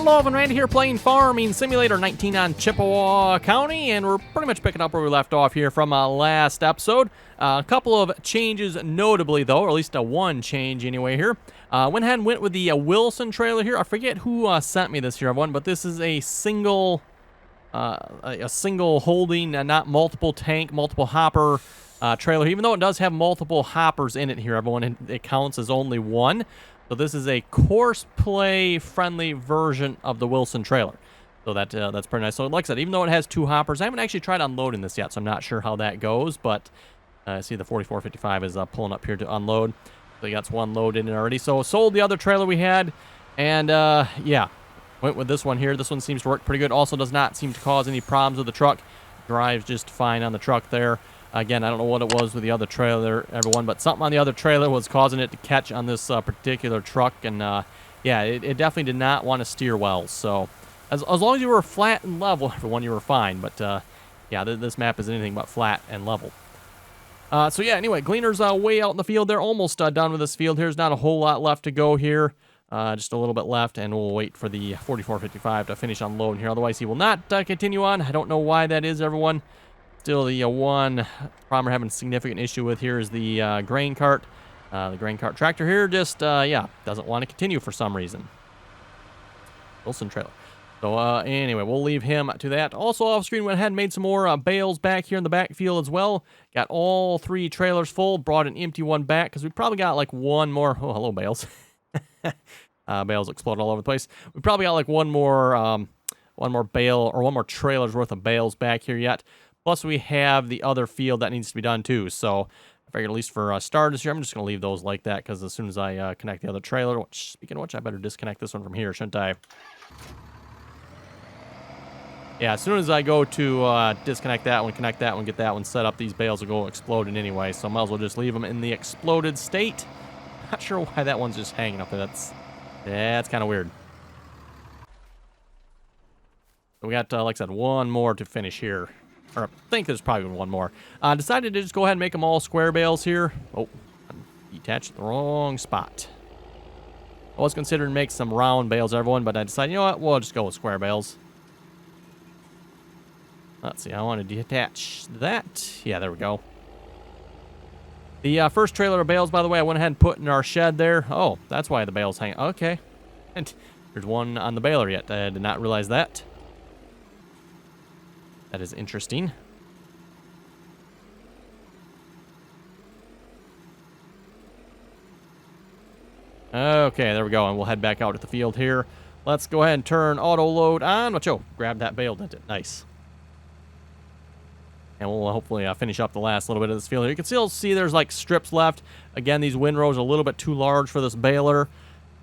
Hello, and Randy here playing Farming Simulator 19 on Chippewa County, and we're pretty much picking up where we left off here from last episode. A couple of changes notably, though, or at least one change anyway here. Went ahead and went with the Wilson trailer here. I forget who sent me this here, everyone, but this is a single holding, not multiple tank, multiple hopper trailer. Even though it does have multiple hoppers in it here, everyone, it counts as only one. So this is a Courseplay friendly version of the Wilson trailer. So that's pretty nice. So like I said, even though it has two hoppers, I haven't actually tried unloading this yet, so I'm not sure how that goes. But I see the 4455 is pulling up here to unload. So you got one load in it already. So sold the other trailer we had, and yeah, went with this one here. This one seems to work pretty good. Also does not seem to cause any problems with the truck. Drives just fine on the truck there. Again, I don't know what it was with the other trailer, everyone, but something on the other trailer was causing it to catch on this particular truck, and yeah, it definitely did not want to steer well. So as long as you were flat and level, everyone, you were fine. But yeah, this map is anything but flat and level. So yeah, anyway, Gleaner's way out in the field. They're almost done with this field. There's not a whole lot left to go here. Just a little bit left, and we'll wait for the 4455 to finish unloading here. Otherwise, he will not continue on. I don't know why that is, everyone. Still, the one problem we're having a significant issue with here is the grain cart. The grain cart tractor here just, yeah, doesn't want to continue for some reason. Wilson trailer. So, anyway, we'll leave him to that. Also, off screen, went ahead and made some more bales back here in the backfield as well. Got all three trailers full. Brought an empty one back because we probably got like one more. Oh, hello, bales. Bales explode all over the place. We probably got like one more bale or one more trailer's worth of bales back here yet. Plus, we have the other field that needs to be done, too. So, I figured at least for starters here, I'm just going to leave those like that, because as soon as I connect the other trailer, which, speaking of which, I better disconnect this one from here, shouldn't I? Yeah, as soon as I go to disconnect that one, connect that one, get that one set up, these bales will go exploding anyway, so I might as well just leave them in the exploded state. Not sure why that one's just hanging up there. That's kind of weird. So we got, like I said, one more to finish here. Or I think there's probably one more. Decided to just go ahead and make them all square bales here. Oh, detached the wrong spot. I was considering make some round bales, everyone, but I decided, you know what, we'll just go with square bales. Let's see, I want to detach that. Yeah, there we go. The first trailer of bales, by the way, I went ahead and put in our shed there. Oh, that's why the bale's hanging. Okay. And there's one on the baler yet. I did not realize that. That is interesting. Okay, there we go. And we'll head back out to the field here. Let's go ahead and turn auto load on. Watch out. Grab that bale, didn't it? Nice. And we'll hopefully finish up the last little bit of this field here. You can still see there's like strips left. Again, these windrows are a little bit too large for this baler.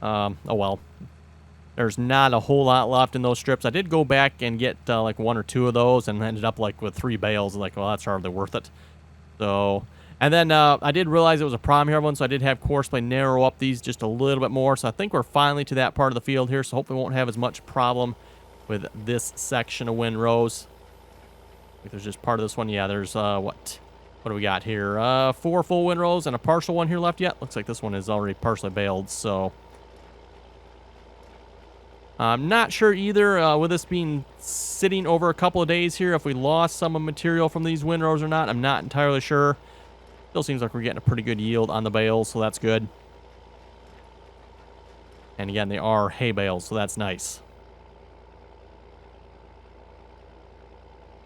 Oh well. There's not a whole lot left in those strips. I did go back and get like one or two of those and ended up like with 3 bales. Like, well, that's hardly worth it. So, and then I did realize it was a problem here, everyone. So I did have Courseplay narrow up these just a little bit more. So I think we're finally to that part of the field here. So hopefully we won't have as much problem with this section of windrows. I think there's just part of this one. Yeah, there's what do we got here? 4 full windrows and a partial one here left yet. Looks like this one is already partially baled. So I'm not sure either, with this being sitting over a couple of days here, if we lost some of the material from these windrows or not. I'm not entirely sure. Still seems like we're getting a pretty good yield on the bales, so that's good. And again, they are hay bales, so that's nice.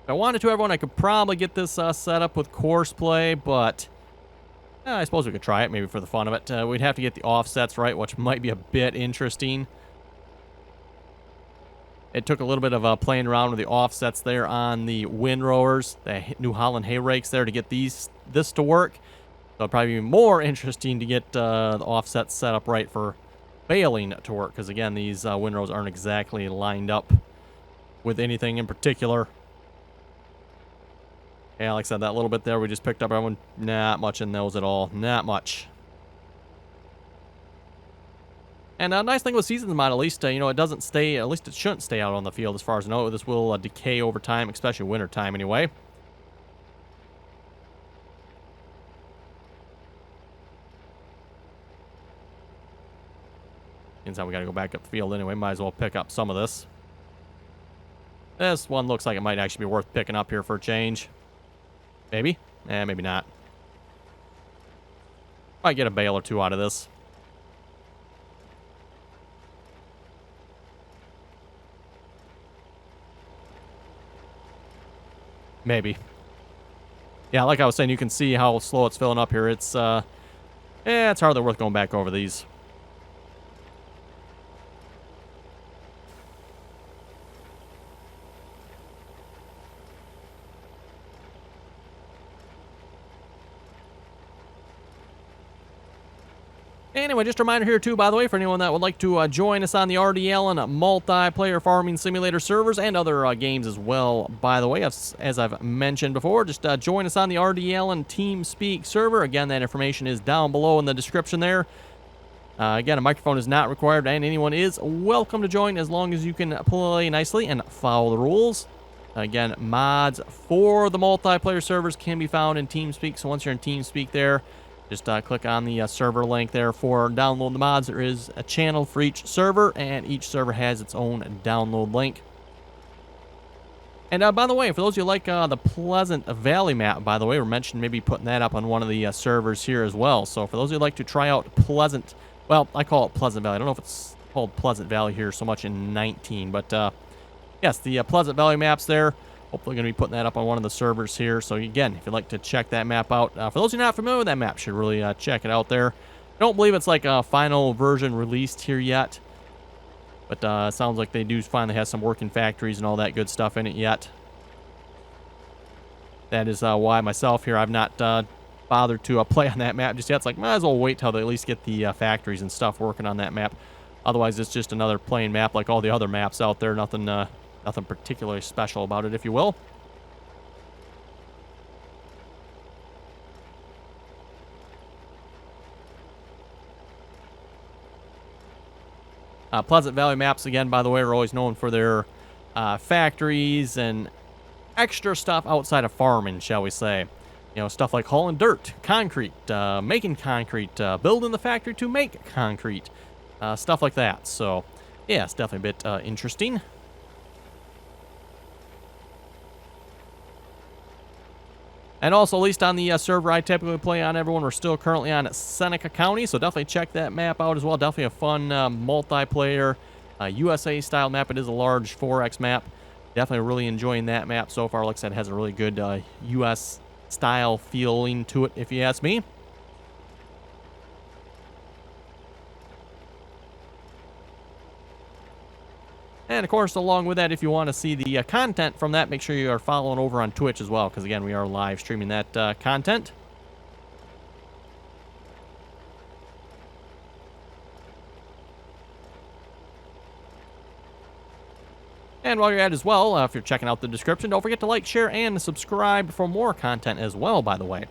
If I wanted to, everyone, I could probably get this set up with Courseplay, but I suppose we could try it, maybe for the fun of it. We'd have to get the offsets right, which might be a bit interesting. It took a little bit of playing around with the offsets there on the windrowers, the New Holland hay rakes there to get this to work. So it'll probably be more interesting to get the offsets set up right for baling to work, because again, these windrows aren't exactly lined up with anything in particular. Yeah, like I said, that little bit there we just picked up, everyone, not much in those at all. Not much. And a nice thing with seasons mod, at least, you know, it doesn't stay, at least it shouldn't stay out on the field as far as I know. This will decay over time, especially winter time anyway. Means we got to go back up the field anyway. Might as well pick up some of this. This one looks like it might actually be worth picking up here for a change. Maybe? Maybe not. Might get a bale or two out of this. Maybe. Yeah, like I was saying, you can see how slow it's filling up here. It's hardly worth going back over these. Anyway, just a reminder here, too, by the way, for anyone that would like to join us on the RDAllen multiplayer farming simulator servers and other games as well, by the way, as I've mentioned before, just join us on the RDAllen TeamSpeak server. Again, that information is down below in the description there. Again, a microphone is not required, and anyone is welcome to join as long as you can play nicely and follow the rules. Again, mods for the multiplayer servers can be found in TeamSpeak, so once you're in TeamSpeak there, just click on the server link there for download the mods. There is a channel for each server, and each server has its own download link. And by the way, for those of you who like the Pleasant Valley map, by the way, we're mentioning maybe putting that up on one of the servers here as well. So for those of you who like to try out Pleasant, well, I call it Pleasant Valley. I don't know if it's called Pleasant Valley here so much in 19, but yes, the Pleasant Valley map's there. Hopefully going to be putting that up on one of the servers here. So again, if you'd like to check that map out, for those who are not familiar with that map, should really check it out there. I don't believe it's like a final version released here yet, but it sounds like they do finally have some working factories and all that good stuff in it yet. That is why myself here, I've not bothered to play on that map just yet. It's like, might as well wait till they at least get the factories and stuff working on that map. Otherwise, it's just another plain map like all the other maps out there. Nothing particularly special about it, if you will. Pleasant Valley maps, again, by the way, are always known for their factories and extra stuff outside of farming, shall we say. You know, stuff like hauling dirt, concrete, making concrete, building the factory to make concrete, stuff like that. So, yeah, it's definitely a bit interesting. And also, at least on the server I typically play on, everyone, we're still currently on Seneca County, so definitely check that map out as well. Definitely a fun multiplayer USA-style map. It is a large 4X map. Definitely really enjoying that map so far. Like I said, it has a really good US-style feeling to it, if you ask me. And, of course, along with that, if you want to see the content from that, make sure you are following over on Twitch as well, because, again, we are live streaming that content. And while you're at it as well, if you're checking out the description, don't forget to like, share, and subscribe for more content as well, by the way.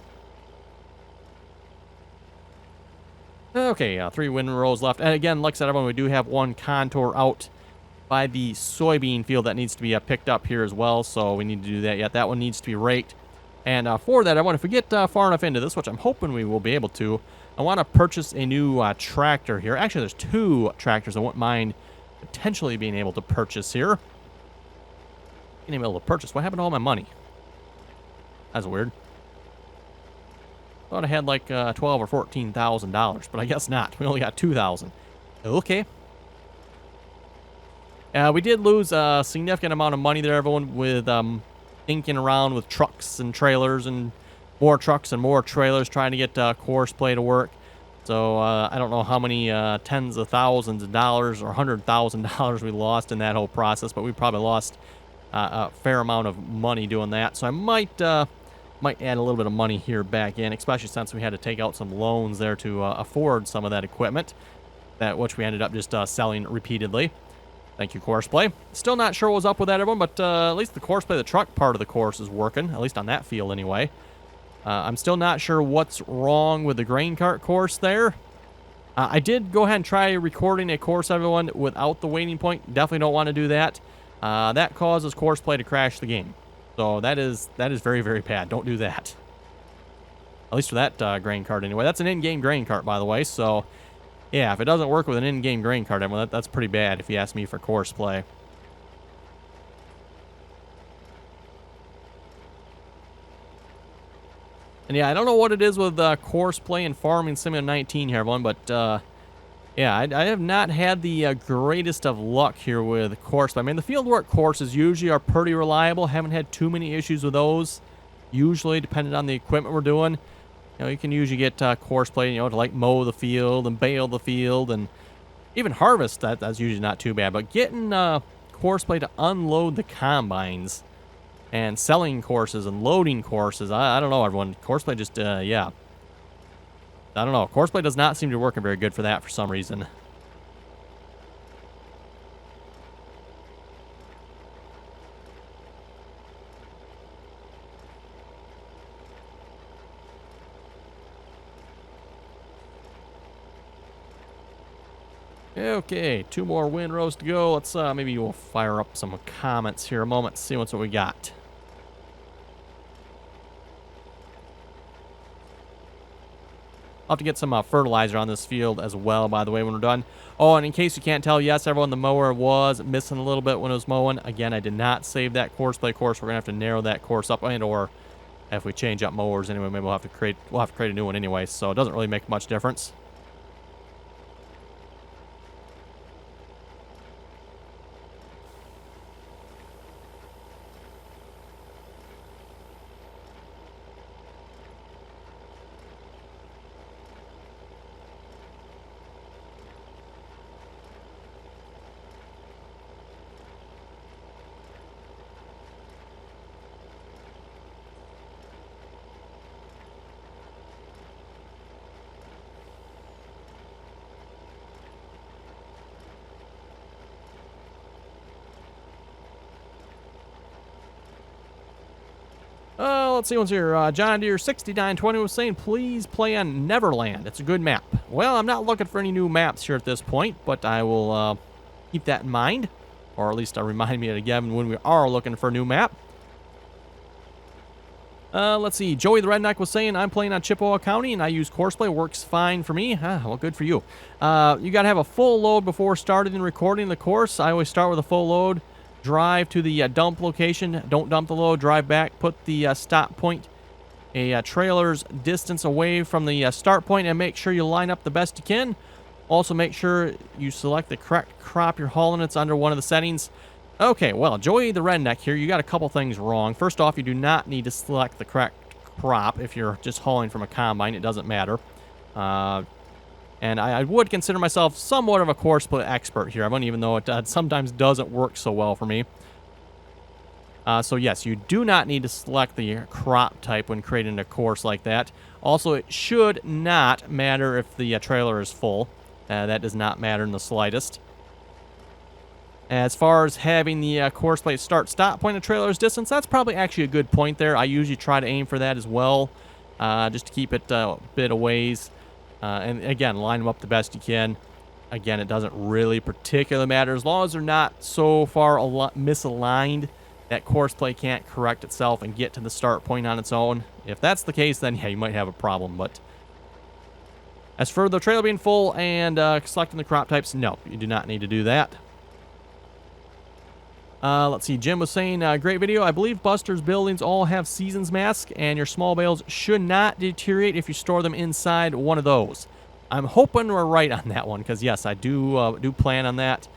Okay, 3 windrows left. And, again, like I said, everyone, we do have one contour out by the soybean field that needs to be picked up here as well, so we need to do that yet. That one needs to be raked. And for that, I want, if we get far enough into this, which I'm hoping we will be able to, I want to purchase a new tractor here. Actually, there's 2 tractors I wouldn't mind potentially being able to purchase here. Being able to purchase. What happened to all my money? That's weird. Thought I had like $12,000 or $14,000, but I guess not. We only got $2,000. Okay. We did lose a significant amount of money there, everyone, with inking around with trucks and trailers and more trucks and more trailers trying to get Courseplay to work. So I don't know how many tens of thousands of dollars or $100,000 we lost in that whole process, but we probably lost a fair amount of money doing that. So I might add a little bit of money here back in, especially since we had to take out some loans there to afford some of that equipment, which we ended up just selling repeatedly. Thank you, Courseplay. Still not sure what was up with that, everyone, but at least the Courseplay, the truck part of the course is working, at least on that field anyway. I'm still not sure what's wrong with the grain cart course there. I did go ahead and try recording a course, everyone, without the waiting point. Definitely don't want to do that. That causes Courseplay to crash the game. So that is very, very bad. Don't do that. At least for that grain cart anyway. That's an in-game grain cart, by the way, so Yeah, if it doesn't work with an in-game grain cart, well, that's pretty bad if you ask me for Courseplay. And yeah, I don't know what it is with Courseplay and Farming Simulator 19 here, everyone, but yeah, I have not had the greatest of luck here with Courseplay. I mean, the fieldwork courses usually are pretty reliable. Haven't had too many issues with those. Usually, depending on the equipment we're doing. You know, you can usually get Courseplay, you know, to like mow the field and bale the field and even harvest. That's usually not too bad. But getting Courseplay to unload the combines and selling courses and loading courses, I don't know, everyone. Courseplay just, yeah. I don't know. Courseplay does not seem to be working very good for that for some reason. Okay, 2 more windrows to go. Let's maybe we'll fire up some comments here a moment, see what we got. I'll have to get some fertilizer on this field as well, by the way, when we're done. Oh, and in case you can't tell, yes, everyone, the mower was missing a little bit when it was mowing. Again, I did not save that Courseplay course. We're going to have to narrow that course up, and or if we change up mowers anyway, maybe we'll have to create a new one anyway, so it doesn't really make much difference. Let's see what's here. John Deere 6920 was saying, please play on Neverland. It's a good map. Well, I'm not looking for any new maps here at this point, but I will keep that in mind. Or at least remind me again when we are looking for a new map. Let's see. Joey the Redneck was saying, I'm playing on Chippewa County, and I use Courseplay. Works fine for me. Well, good for you. You got to have a full load before starting and recording the course. I always start with a full load. Drive to the dump location. Don't dump the load. Drive back. Put the stop point a trailer's distance away from the start point, and make sure you line up the best you can. Also, make sure you select the correct crop you're hauling. It's under one of the settings. Okay, well, Joey the Redneck here, you got a couple things wrong. First off, you do not need to select the correct crop if you're just hauling from a combine. It doesn't matter. And I would consider myself somewhat of a Courseplay expert here, even though it sometimes doesn't work so well for me. So yes, you do not need to select the crop type when creating a course like that. Also, it should not matter if the trailer is full. That does not matter in the slightest. As far as having the Courseplay start-stop point of trailer's distance, that's probably actually a good point there. I usually try to aim for that as well, just to keep it a bit a ways. And again, line them up the best you can. Again, it doesn't really particularly matter. As long as they're not so far misaligned that Courseplay can't correct itself and get to the start point on its own. If that's the case, then yeah, you might have a problem. But as for the trailer being full and selecting the crop types, no, you do not need to do that. Let's see, Jim was saying, great video. I believe Buster's buildings all have seasons masks, and your small bales should not deteriorate if you store them inside one of those. I'm hoping we're right on that one, because yes, I do plan on that.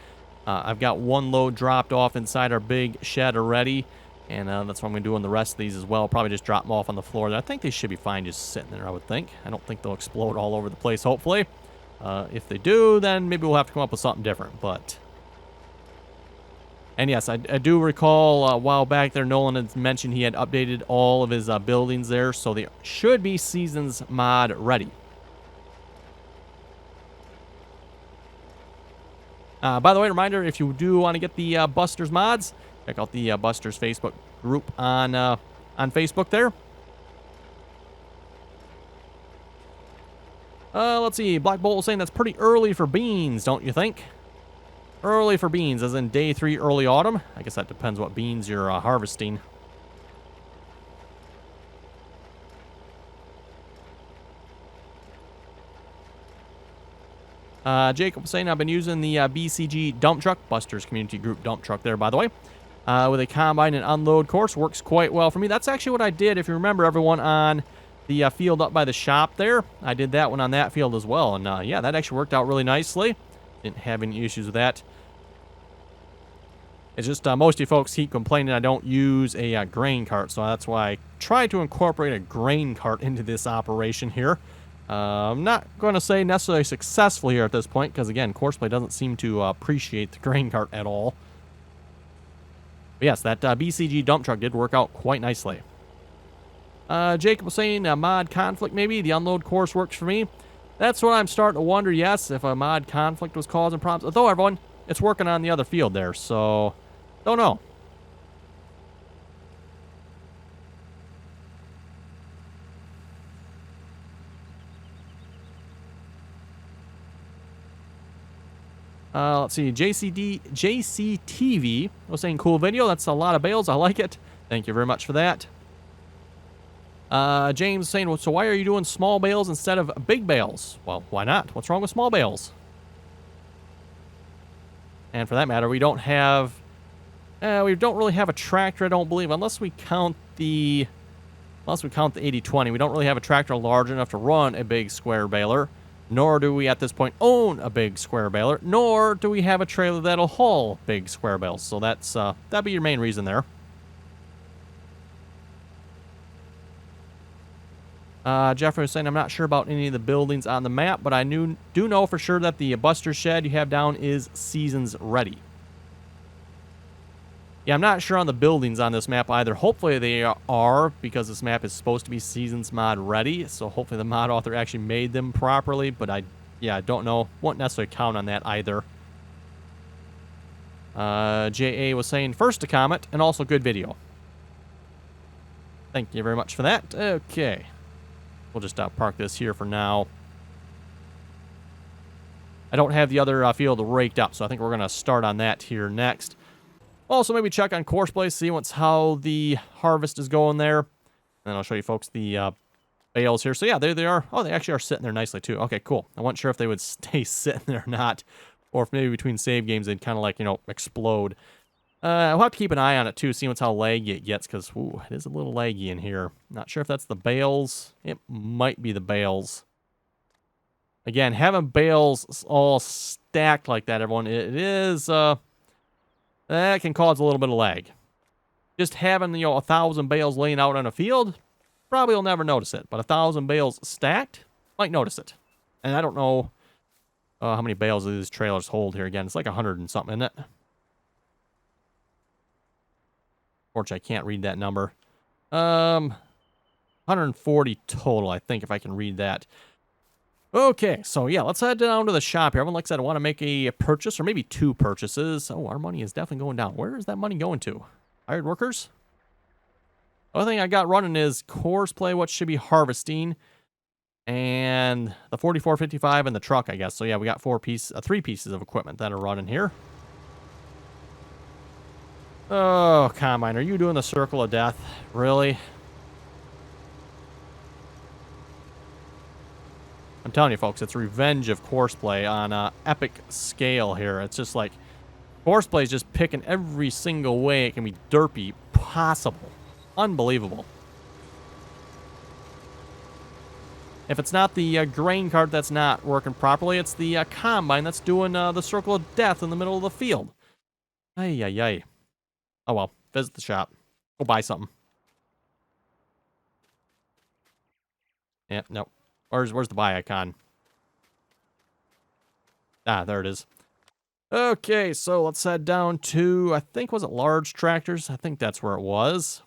I've got one load dropped off inside our big shed already, and that's what I'm going to do on the rest of these as well. Probably just drop them off on the floor. I think they should be fine just sitting there, I would think. I don't think they'll explode all over the place, hopefully. If they do, then maybe we'll have to come up with something different, but... And yes, I do recall a while back there, Nolan had mentioned he had updated all of his buildings there, so they should be Seasons mod ready. By the way, reminder, if you do want to get the Busters mods, check out the Busters Facebook group on Facebook there. Let's see, Black Bolt was saying that's pretty early for beans, don't you think? Early for beans, as in day 3 early autumn. I guess that depends what beans you're harvesting. Jacob was saying I've been using the BCG dump truck, Buster's Community Group dump truck there, by the way, with a combine and unload course. Works quite well for me. That's actually what I did, if you remember, everyone, on the field up by the shop there. I did that one on that field as well, and yeah, that actually worked out really nicely. Didn't have any issues with that. It's just most of you folks keep complaining I don't use a grain cart, so that's why I tried to incorporate a grain cart into this operation here. I'm not going to say necessarily successfully here at this point, because again, Courseplay doesn't seem to appreciate the grain cart at all. But yes, that BCG dump truck did work out quite nicely. Jacob was saying mod conflict maybe. The unload course works for me. That's what I'm starting to wonder, yes, if a mod conflict was causing problems. Although, everyone, it's working on the other field there, so don't know. Let's see, JCTV was saying cool video. That's a lot of bales. I like it. Thank you very much for that. James saying, well, so why are you doing small bales instead of big bales? Well, why not? What's wrong with small bales? And for that matter, we don't really have a tractor, I don't believe, unless we count the E29. We don't really have a tractor large enough to run a big square baler. Nor do we, at this point, own a big square baler. Nor do we have a trailer that'll haul big square bales. So that's that'd be your main reason there. Jeffrey was saying, I'm not sure about any of the buildings on the map, but I do know for sure that the Buster shed you have down is seasons ready. Yeah, I'm not sure on the buildings on this map either. Hopefully they are, because this map is supposed to be seasons mod ready. So hopefully the mod author actually made them properly. But I don't know. Won't necessarily count on that either. JA was saying, first a comment and also good video. Thank you very much for that. Okay. We'll just park this here for now. I don't have the other field raked up, so I think we're going to start on that here next. Also, maybe check on Courseplay, see how the harvest is going there. And I'll show you folks the bales here. So yeah, there they are. Oh, they actually are sitting there nicely too. Okay, cool. I wasn't sure if they would stay sitting there or not. Or if maybe between save games they'd kind of like, explode. I'll have to keep an eye on it too, see how laggy it gets. Because, ooh, it is a little laggy in here. Not sure if that's the bales. It might be the bales. Again, having bales all stacked like that, everyone, it is... that can cause a little bit of lag. Just having, 1,000 bales laying out on a field, probably will never notice it. But 1,000 bales stacked, might notice it. And I don't know how many bales these trailers hold here again. It's like 100 and something, isn't it? Unfortunately, I can't read that number. 140 total, I think, if I can read that. Okay, so yeah, let's head down to the shop here. Everyone, like I said, I want to make a purchase, or maybe two purchases. Oh, our money is definitely going down. Where is that money going to? Hired workers? The other thing I got running is Courseplay, what should be harvesting, and the 4455 and the truck, I guess. So yeah, we got three pieces of equipment that are running here. Oh, Combine, are you doing the circle of death? Really? I'm telling you, folks, it's revenge of Courseplay on an epic scale here. It's just like Courseplay is just picking every single way it can be derpy possible. Unbelievable. If it's not the grain cart that's not working properly, it's the Combine that's doing the circle of death in the middle of the field. Ay, ay, ay. Oh, well. Visit the shop. Go buy something. Yeah, no. Where's the buy icon? Ah, there it is. Okay, so let's head down to, I think, was it large tractors? I think that's where it was.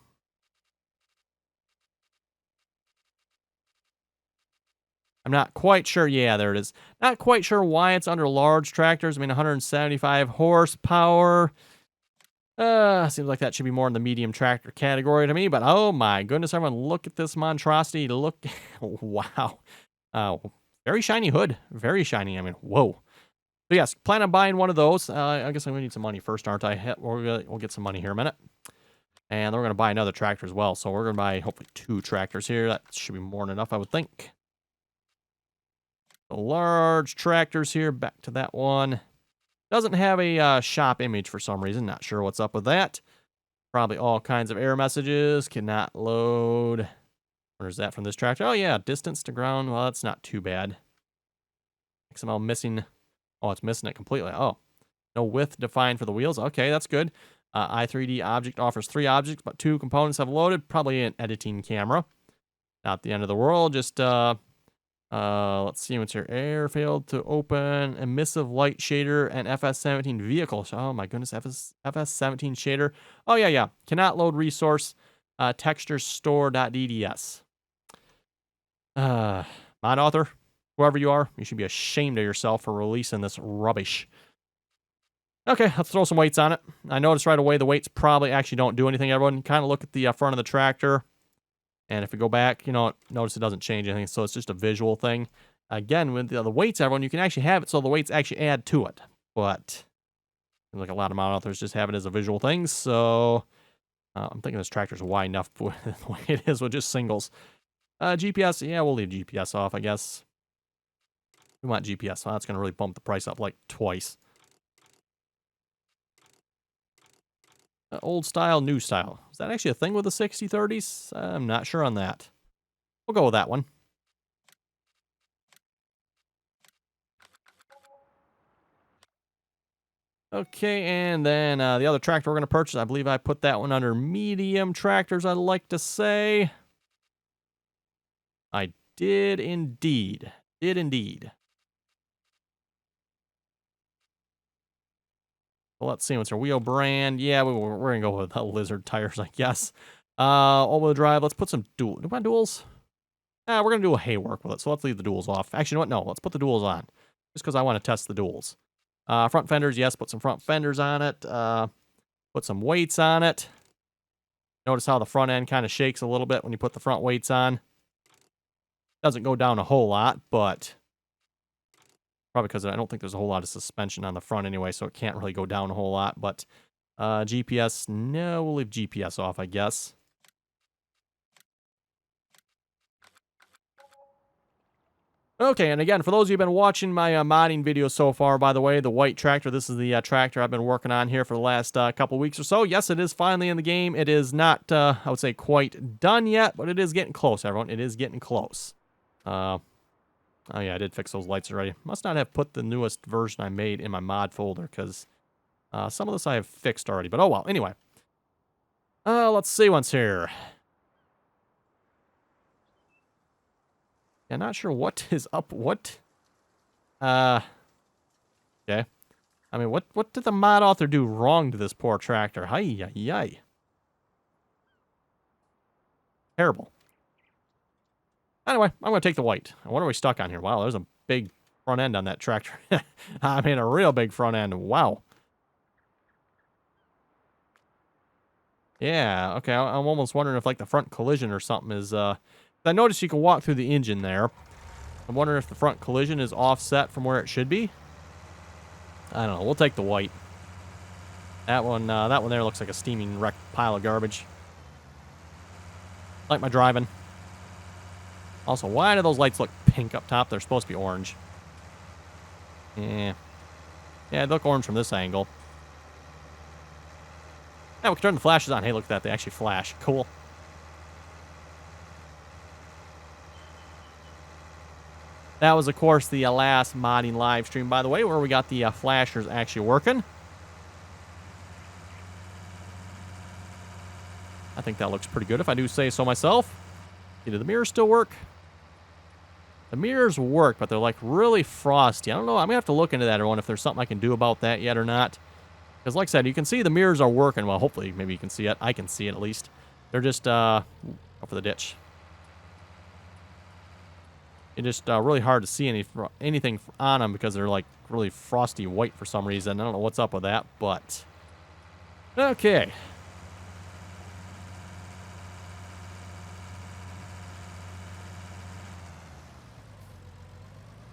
I'm not quite sure. Yeah, there it is. Not quite sure why it's under large tractors. I mean, 175 horsepower. Seems like that should be more in the medium tractor category to me, but oh my goodness, everyone, look at this monstrosity. Look, wow. Very shiny hood. Very shiny. I mean, whoa. So yes, plan on buying one of those. I guess I'm gonna need some money first, aren't I? We'll get some money here in a minute. And then we're gonna buy another tractor as well. So we're gonna buy hopefully two tractors here. That should be more than enough, I would think. The large tractors here. Back to that one. Doesn't have a shop image for some reason. Not sure what's up with that. Probably all kinds of error messages. Cannot load. Where's that from this tractor? Oh, yeah. Distance to ground. Well, that's not too bad. XML missing. Oh, it's missing it completely. Oh. No width defined for the wheels. Okay, that's good. i3D object offers 3 objects, but 2 components have loaded. Probably an editing camera. Not the end of the world. Just, let's see what's here. Air failed to open. Emissive light shader and FS17 vehicle. Oh my goodness, FS17 shader. Oh, yeah. Cannot load resource. Texture store.dds. Mod author, whoever you are, you should be ashamed of yourself for releasing this rubbish. Okay, let's throw some weights on it. I noticed right away the weights probably actually don't do anything, everyone. Kind of look at the front of the tractor. And if we go back, notice it doesn't change anything. So it's just a visual thing. Again, with the weights, everyone, you can actually have it so the weights actually add to it. But like a lot of mod authors just have it as a visual thing. So I'm thinking this tractor's wide enough the way it is with just singles. GPS, yeah, we'll leave GPS off, I guess. We want GPS, so that's going to really bump the price up like twice. Old style, new style. Is that actually a thing with the 60/30s? I'm not sure on that. We'll go with that one. Okay, and then the other tractor we're going to purchase, I believe I put that one under medium tractors, I'd like to say. I did indeed. Well, let's see what's our wheel brand. Yeah, we're going to go with Lizard tires, I guess. All-wheel drive. Let's put some dual. Do we want duals? We're going to do a hay work with it, so let's leave the duals off. Actually, you know what? No, let's put the duals on. Just because I want to test the duals. Front fenders, yes, put some front fenders on it. Put some weights on it. Notice how the front end kind of shakes a little bit when you put the front weights on. Doesn't go down a whole lot, but probably because I don't think there's a whole lot of suspension on the front anyway, so it can't really go down a whole lot. But GPS, no, we'll leave GPS off, I guess. Okay, and again, for those of you who've been watching my modding videos so far, by the way, the white tractor, this is the tractor I've been working on here for the last couple weeks or so. Yes, it is finally in the game. It is not, I would say, quite done yet, but it is getting close, everyone. It is getting close. Oh, yeah, I did fix those lights already. Must not have put the newest version I made in my mod folder, because some of this I have fixed already. But oh, well. Anyway. Let's see what's here. Yeah, not sure what is up. What? Okay. I mean, what did the mod author do wrong to this poor tractor? Hi-yi-yi. Terrible. Anyway, I'm going to take the white. What are we stuck on here? Wow, there's a big front end on that tractor. I mean, a real big front end. Wow. Yeah, okay. I'm almost wondering if, like, the front collision or something is, I noticed you can walk through the engine there. I'm wondering if the front collision is offset from where it should be. I don't know. We'll take the white. That one there looks like a steaming wrecked pile of garbage. Like my driving. Also, why do those lights look pink up top? They're supposed to be orange. Yeah. Yeah, they look orange from this angle. Yeah, we can turn the flashes on. Hey, look at that. They actually flash. Cool. That was, of course, the last modding live stream, by the way, where we got the flashers actually working. I think that looks pretty good, if I do say so myself. Do the mirrors still work? The mirrors work, but they're, like, really frosty. I don't know. I'm going to have to look into that, everyone, if there's something I can do about that yet or not. Because, like I said, you can see the mirrors are working. Well, hopefully, maybe you can see it. I can see it, at least. They're just, go for the ditch. It's just really hard to see anything on them because they're, like, really frosty white for some reason. I don't know what's up with that, but... Okay.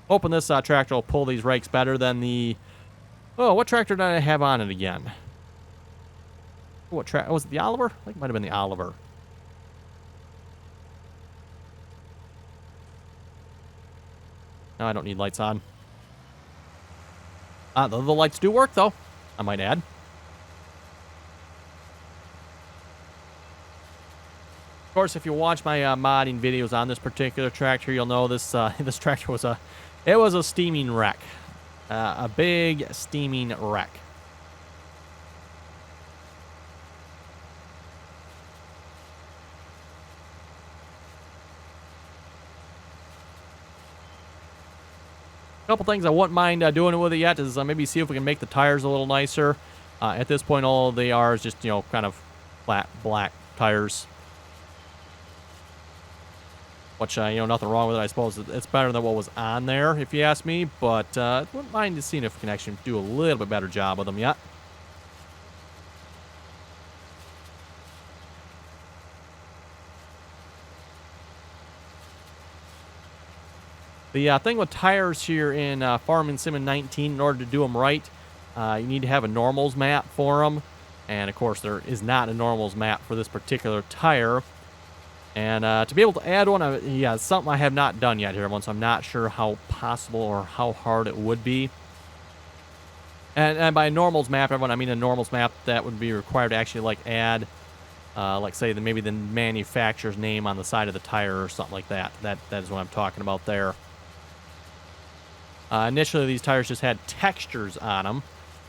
Hoping this tractor will pull these rakes better than the... Oh, what tractor did I have on it again? What tractor? Was it the Oliver? I think it might have been the Oliver. No, I don't need lights on. The lights do work, though, I might add. Of course, if you watch my modding videos on this particular tractor, you'll know this this tractor was a steaming wreck. A big steaming wreck. A couple things I wouldn't mind doing with it yet is maybe see if we can make the tires a little nicer. At this point, all they are is just, kind of flat black tires. Which, nothing wrong with it. I suppose it's better than what was on there, if you ask me. But wouldn't mind seeing if we can actually do a little bit better job with them yet. The thing with tires here in Farming Sim 19, in order to do them right, you need to have a normals map for them. And, of course, there is not a normals map for this particular tire. And to be able to add one, it's something I have not done yet here, everyone, so I'm not sure how possible or how hard it would be. And by normals map, everyone, I mean a normals map that would be required to actually, add, say, maybe the manufacturer's name on the side of the tire or something like that. That is what I'm talking about there. Initially, these tires just had textures on them.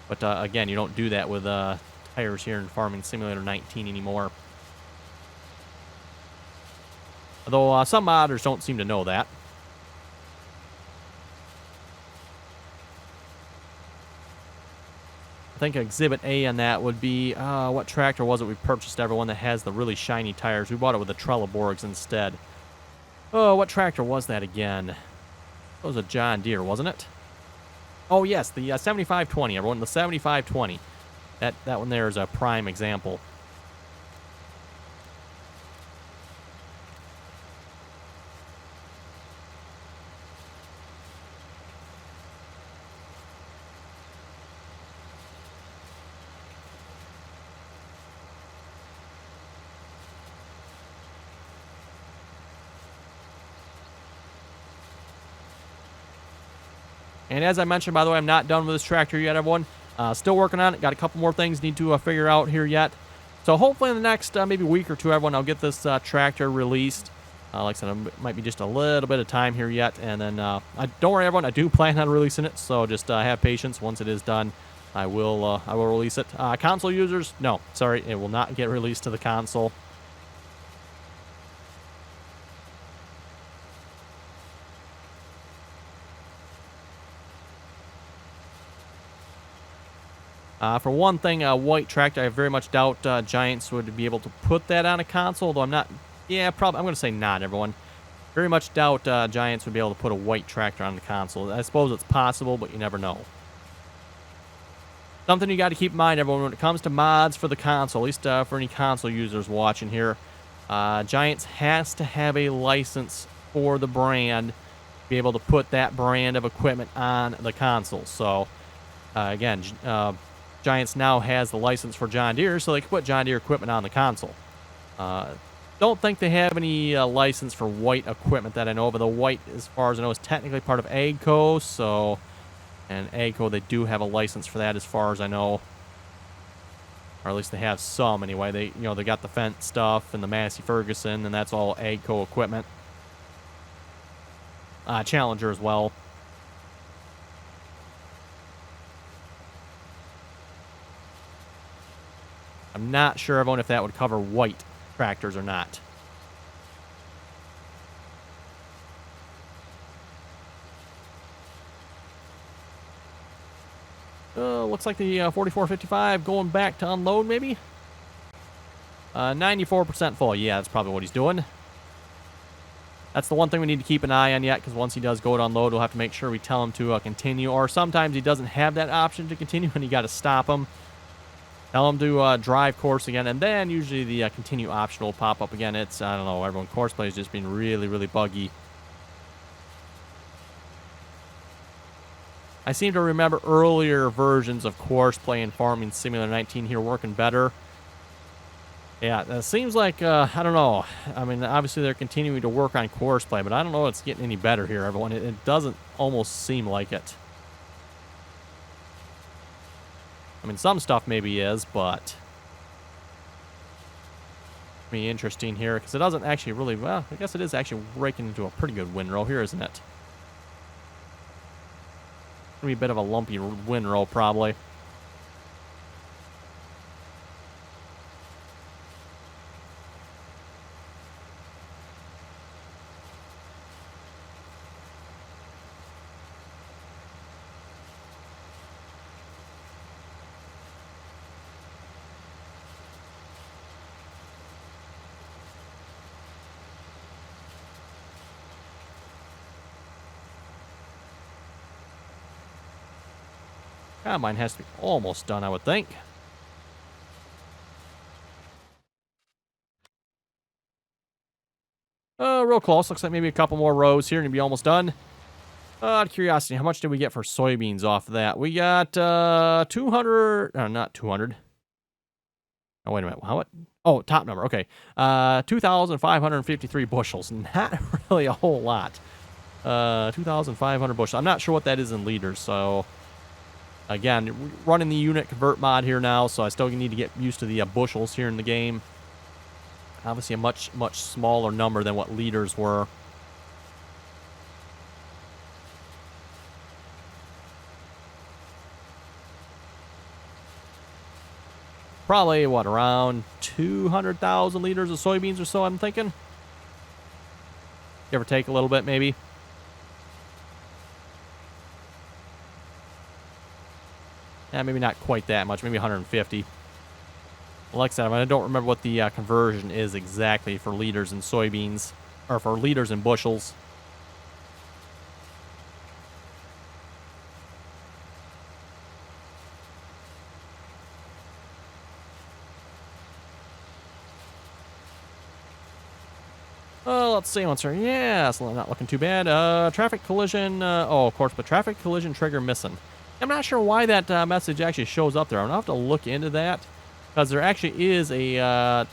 But, again, you don't do that with tires here in Farming Simulator 19 anymore. Although some modders don't seem to know that. I think Exhibit A on that would be, what tractor was it we purchased, everyone, that has the really shiny tires? We bought it with the Trelleborgs instead. Oh, what tractor was that again? That was a John Deere, wasn't it? Oh, yes, the 7520, everyone, the 7520. That one there is a prime example. And as I mentioned, by the way, I'm not done with this tractor yet, everyone. Still working on it. Got a couple more things need to figure out here yet. So hopefully in the next maybe week or two, everyone, I'll get this tractor released. Like I said, it might be just a little bit of time here yet. And then, don't worry, everyone. I do plan on releasing it. So just have patience. Once it is done, I will release it. Console users, no. Sorry, it will not get released to the console. For one thing, white tractor, I very much doubt Giants would be able to put that on a console, though I'm not, probably, I'm going to say not, everyone. Very much doubt Giants would be able to put a white tractor on the console. I suppose it's possible, but you never know. Something you got to keep in mind, everyone, when it comes to mods for the console, at least for any console users watching here, Giants has to have a license for the brand to be able to put that brand of equipment on the console. So, again, Giants now has the license for John Deere, so they can put John Deere equipment on the console. Don't think they have any license for white equipment that I know of, but the white, as far as I know, is technically part of AGCO, so... And AGCO, they do have a license for that as far as I know. Or at least they have some, anyway. They got the Fendt stuff and the Massey Ferguson, and that's all AGCO equipment. Challenger as well. I'm not sure, everyone, if that would cover white tractors or not. Looks like the 4455 going back to unload, maybe? 94% full. Yeah, that's probably what he's doing. That's the one thing we need to keep an eye on yet, because once he does go to unload, we'll have to make sure we tell him to continue. Or sometimes he doesn't have that option to continue, and you got to stop him. Tell him to drive course again, and then usually the continue option will pop up again. It's, I don't know, everyone, Courseplay has just been really, really buggy. I seem to remember earlier versions of Courseplay and Farming Simulator 19 here working better. Yeah, it seems like, I don't know. I mean, obviously they're continuing to work on Courseplay, but I don't know if it's getting any better here, everyone. It doesn't almost seem like it. I mean, some stuff maybe is, but be interesting here because it doesn't actually really, well, I guess it is actually breaking into a pretty good win row here, isn't it? Gonna be a bit of a lumpy win row, probably. Combine has to be almost done, I would think. Real close. Looks like maybe a couple more rows here and be almost done. Out of curiosity, how much did we get for soybeans off of that? We got 200. Not 200. Oh, wait a minute. How? Oh, top number. Okay. 2,553 bushels. Not really a whole lot. 2,500 bushels. I'm not sure what that is in liters. So, again, running the unit convert mod here now. So I still need to get used to the bushels here in the game. Obviously, a much smaller number than what liters were. Probably, what, around 200,000 liters of soybeans or so, I'm thinking. Give or take a little bit, maybe. Yeah, maybe not quite that much. Maybe 150. Like I said, I don't remember what the conversion is exactly for liters and soybeans. Or for liters and bushels. Let's see what's here. Yeah, it's not looking too bad. Traffic collision. Oh, of course, but traffic collision trigger missing. I'm not sure why that message actually shows up there. I'm going to have to look into that. Because there actually is a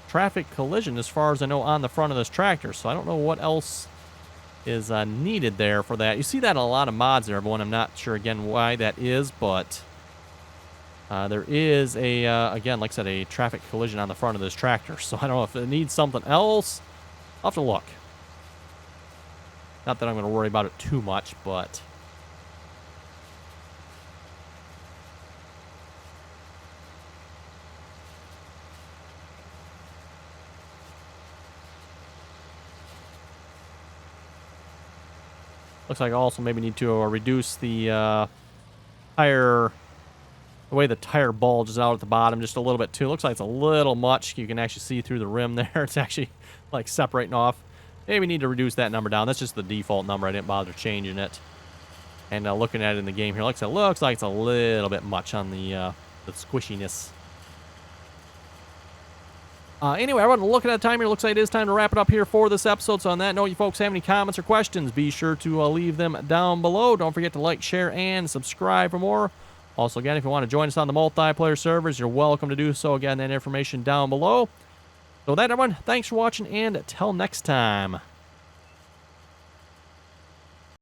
traffic collision, as far as I know, on the front of this tractor. So I don't know what else is needed there for that. You see that in a lot of mods there, everyone. I'm not sure, again, why that is, but there is a, again, like I said, a traffic collision on the front of this tractor. So I don't know if it needs something else. I'll have to look. Not that I'm going to worry about it too much, but... Looks like I also maybe need to reduce the tire... The way the tire bulges out at the bottom just a little bit too. Looks like it's a little much. You can actually see through the rim there. It's actually like separating off. Maybe need to reduce that number down. That's just the default number. I didn't bother changing it. And looking at it in the game here, like I said, looks like it's a little bit much on the squishiness. Anyway, I want to look at the time here. Looks like it is time to wrap it up here for this episode. So on that note, you folks have any comments or questions, be sure to leave them down below. Don't forget to like, share, and subscribe for more. Also, again, if you want to join us on the multiplayer servers, you're welcome to do so. Again, that information down below. So with that, everyone, thanks for watching, and till next time.